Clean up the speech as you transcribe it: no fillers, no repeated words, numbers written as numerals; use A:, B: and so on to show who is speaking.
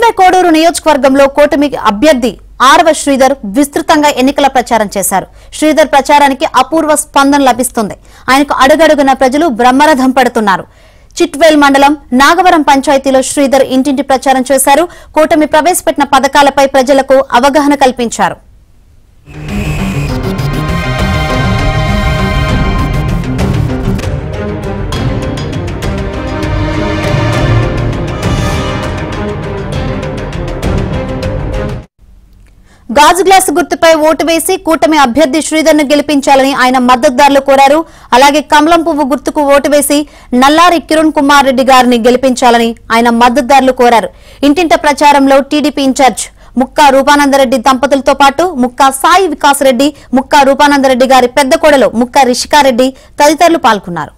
A: ఇప్పుడే కోడూరు నియోజకవర్గంలో కూటమి అభ్యర్థి ఆర్వ శ్రీధర్ విస్తృతంగా ఎన్నికల ప్రచారం చేశారు. శ్రీధర్ ప్రచారానికి అపూర్వ స్పందన లభిస్తుంది. ఆయనకు అడుగడుగున ప్రజలు బ్రహ్మరథం పడుతున్నారు. చిట్వేల్ మండలం నాగవరం పంచాయతీలో శ్రీధర్ ఇంటింటి ప్రచారం చేశారు. కూటమి ప్రవేశపెట్టిన పథకాలపై ప్రజలకు అవగాహన కల్పించారు. గాజు గ్లాసు గుర్తుపై ఓటు వేసి కూటమి అభ్యర్థి శ్రీధర్ ను గెలిపించాలని ఆయన మద్దతుదారులు కోరారు. అలాగే కమలం పువ్వు గుర్తుకు ఓటు వేసి నల్లారి కిరణ్ కుమార్ రెడ్డి గారిని గెలిపించాలని ఆయన మద్దతుదారులు కోరారు. ఇంటింట ప్రచారంలో టీడీపీ ఇన్ఛార్జ్ ముక్కా రూపానందరెడ్డి దంపతులతో పాటు ముక్కా సాయి వికాస్ రెడ్డి, ముక్కా రూపానందరెడ్డి గారి పెద్ద కోడలు ముక్కా రిషికారెడ్డి తదితరులు పాల్గొన్నారు.